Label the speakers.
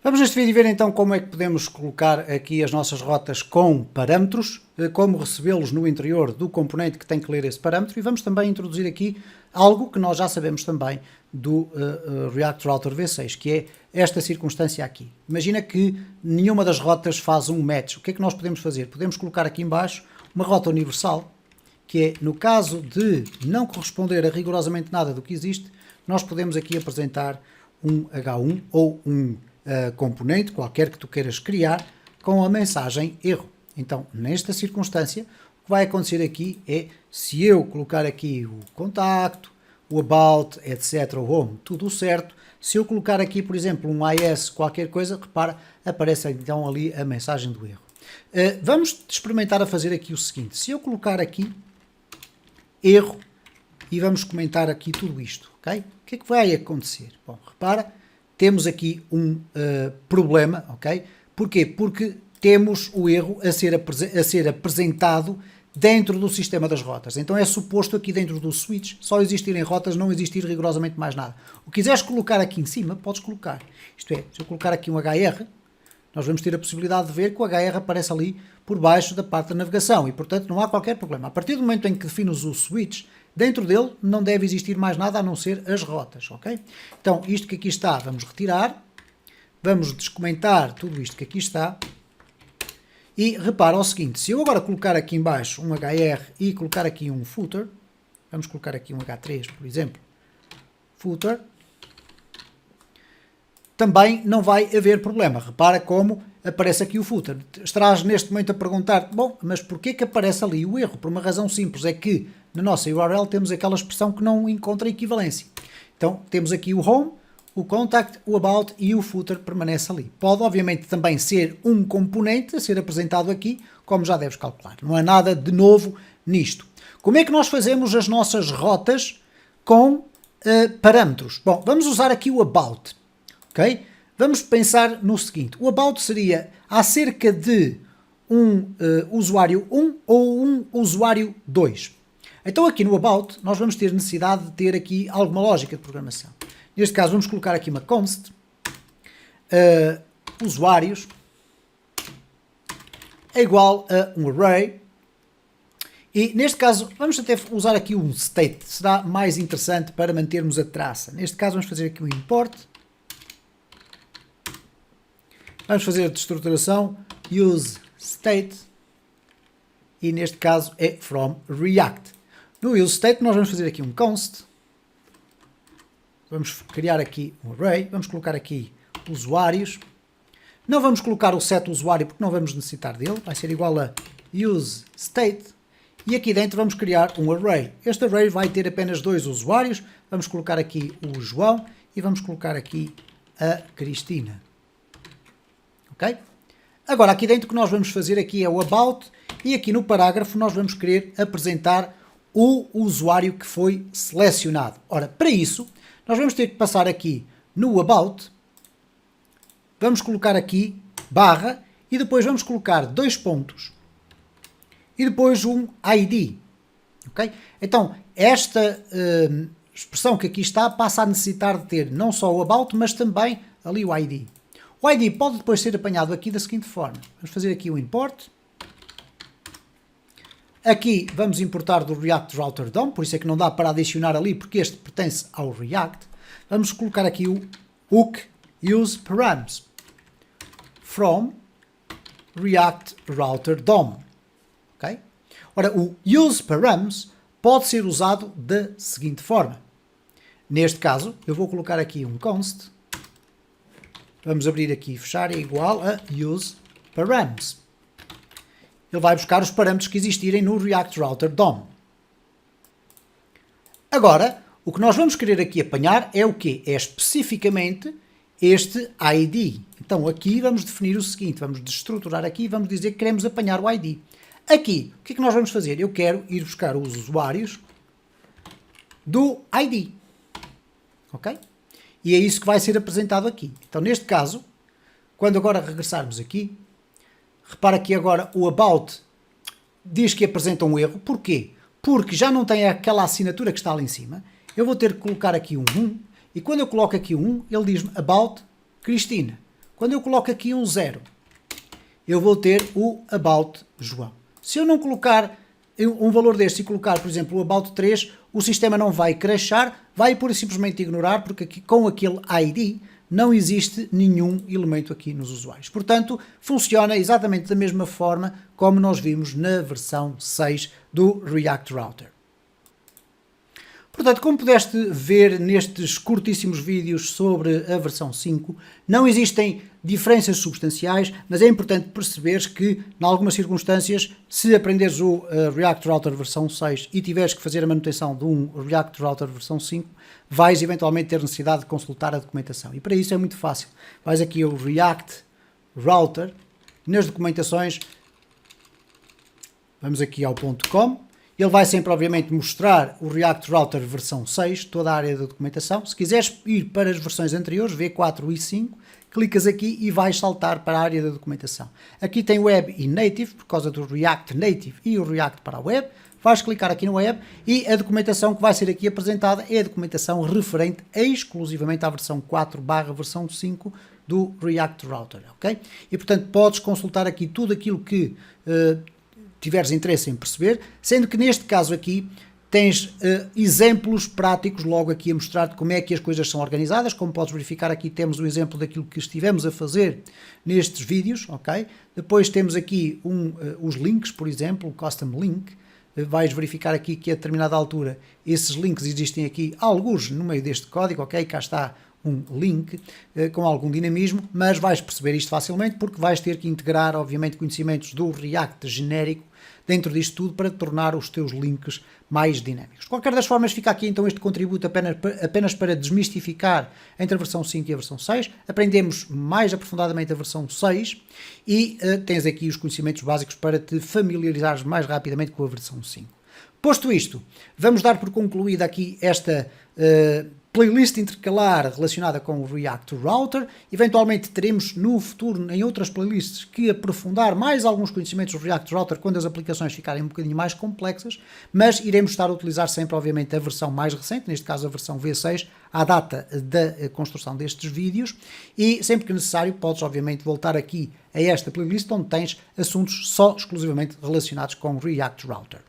Speaker 1: Vamos neste vídeo ver então como é que podemos colocar aqui as nossas rotas com parâmetros, como recebê-los no interior do componente que tem que ler esse parâmetro, e vamos também introduzir aqui algo que nós já sabemos também do React Router V6, que é esta circunstância aqui. Imagina que nenhuma das rotas faz um match. O que é que nós podemos fazer? Podemos colocar aqui em baixo uma rota universal, que é, no caso de não corresponder a rigorosamente nada do que existe, nós podemos aqui apresentar um H1 ou um componente qualquer que tu queiras criar com a mensagem erro. Então, nesta circunstância, o que vai acontecer aqui é, se eu colocar aqui o contacto, o about, etc, o home, tudo certo, se eu colocar aqui, por exemplo, um AS qualquer coisa, repara, aparece então ali a mensagem do erro. Vamos experimentar a fazer aqui o seguinte: se eu colocar aqui erro e vamos comentar aqui tudo isto, ok? O que é que vai acontecer? Bom, repara, temos aqui um problema, ok? Porquê? Porque temos o erro a ser apresentado dentro do sistema das rotas. Então é suposto aqui dentro do switch só existirem rotas, não existir rigorosamente mais nada. O que quiseres colocar aqui em cima, podes colocar. Isto é, se eu colocar aqui um HR, nós vamos ter a possibilidade de ver que o HR aparece ali por baixo da parte da navegação e, portanto, não há qualquer problema. A partir do momento em que defines o switch, dentro dele não deve existir mais nada a não ser as rotas, ok? Então, isto que aqui está, vamos retirar, vamos descomentar tudo isto que aqui está e repara o seguinte: se eu agora colocar aqui em baixo um HR e colocar aqui um footer, vamos colocar aqui um H3, por exemplo, footer, também não vai haver problema. Repara como aparece aqui o footer. Estarás neste momento a perguntar, bom, mas porquê que aparece ali o erro? Por uma razão simples, é que na nossa URL temos aquela expressão que não encontra equivalência. Então temos aqui o home, o contact, o about e o footer permanece ali. Pode obviamente também ser um componente a ser apresentado aqui, como já deves calcular. Não há nada de novo nisto. Como é que nós fazemos as nossas rotas com parâmetros? Bom, vamos usar aqui o about. Okay? Vamos pensar no seguinte: o about seria acerca de um usuário 1 ou um usuário 2. Então aqui no about nós vamos ter necessidade de ter aqui alguma lógica de programação. Neste caso vamos colocar aqui uma const usuários é igual a um array, e neste caso vamos até usar aqui um state, será mais interessante para mantermos a traça. Neste caso vamos fazer aqui um import. Vamos fazer a destruturação use state e neste caso é from React. No use state nós vamos fazer aqui um const, vamos criar aqui um array, vamos colocar aqui usuários, não vamos colocar o set usuário porque não vamos necessitar dele, vai ser igual a use state e aqui dentro vamos criar um array. Este array vai ter apenas dois usuários, vamos colocar aqui o João e vamos colocar aqui a Cristina. Okay? Agora aqui dentro o que nós vamos fazer aqui é o about e aqui no parágrafo nós vamos querer apresentar o usuário que foi selecionado. Ora, para isso nós vamos ter que passar aqui no about, vamos colocar aqui barra e depois vamos colocar dois pontos e depois um ID. Okay? Então esta expressão que aqui está passa a necessitar de ter não só o about, mas também ali o ID. O ID pode depois ser apanhado aqui da seguinte forma. Vamos fazer aqui o import. Aqui vamos importar do React Router DOM, por isso é que não dá para adicionar ali, porque este pertence ao React. Vamos colocar aqui o hook use params from React Router DOM. Okay? Ora, o use params pode ser usado da seguinte forma. Neste caso, eu vou colocar aqui um const. Vamos abrir aqui e fechar, é igual a use params. Ele vai buscar os parâmetros que existirem no React Router DOM. Agora, o que nós vamos querer aqui apanhar é o quê? É especificamente este ID. Então aqui vamos definir o seguinte, vamos destruturar aqui e vamos dizer que queremos apanhar o ID. Aqui, o que é que nós vamos fazer? Eu quero ir buscar os usuários do ID. Ok? E é isso que vai ser apresentado aqui. Então, neste caso, quando agora regressarmos aqui, repara que agora o about diz que apresenta um erro. Porquê? Porque já não tem aquela assinatura que está ali em cima. Eu vou ter que colocar aqui um 1, e quando eu coloco aqui um 1, ele diz-me about Cristina. Quando eu coloco aqui um 0, eu vou ter o About João. Se eu não colocar um valor deste e colocar, por exemplo, o About 3, o sistema não vai crashar, vai pura e simplesmente ignorar, porque aqui, com aquele ID não existe nenhum elemento aqui nos usuários. Portanto, funciona exatamente da mesma forma como nós vimos na versão 6 do React Router. Portanto, como pudeste ver nestes curtíssimos vídeos sobre a versão 5, não existem diferenças substanciais, mas é importante perceberes que, em algumas circunstâncias, se aprenderes o React Router versão 6 e tiveres que fazer a manutenção de um React Router versão 5, vais eventualmente ter necessidade de consultar a documentação. E para isso é muito fácil. Vais aqui ao React Router, nas documentações, vamos aqui ao .com. Ele vai sempre, obviamente, mostrar o React Router versão 6, toda a área da documentação. Se quiseres ir para as versões anteriores, V4 e 5, clicas aqui e vais saltar para a área da documentação. Aqui tem Web e Native, por causa do React Native e o React para a Web. Vais clicar aqui no Web e a documentação que vai ser aqui apresentada é a documentação referente exclusivamente à versão 4/versão 5 do React Router, ok? E, portanto, podes consultar aqui tudo aquilo que tiveres interesse em perceber, sendo que neste caso aqui tens exemplos práticos logo aqui a mostrar-te como é que as coisas são organizadas. Como podes verificar, aqui temos um exemplo daquilo que estivemos a fazer nestes vídeos, ok? Depois temos aqui os links, por exemplo, o Custom Link. Vais verificar aqui que a determinada altura esses links existem aqui alguns no meio deste código, ok? Cá está um link com algum dinamismo, mas vais perceber isto facilmente porque vais ter que integrar, obviamente, conhecimentos do React genérico dentro disto tudo para tornar os teus links mais dinâmicos. De qualquer das formas, fica aqui então este contributo apenas para desmistificar entre a versão 5 e a versão 6. Aprendemos mais aprofundadamente a versão 6 e tens aqui os conhecimentos básicos para te familiarizares mais rapidamente com a versão 5. Posto isto, vamos dar por concluída aqui esta playlist intercalar relacionada com o React Router. Eventualmente teremos no futuro, em outras playlists, que aprofundar mais alguns conhecimentos do React Router quando as aplicações ficarem um bocadinho mais complexas, mas iremos estar a utilizar sempre, obviamente, a versão mais recente, neste caso a versão V6, à data da construção destes vídeos, e sempre que necessário podes, obviamente, voltar aqui a esta playlist onde tens assuntos só exclusivamente relacionados com o React Router.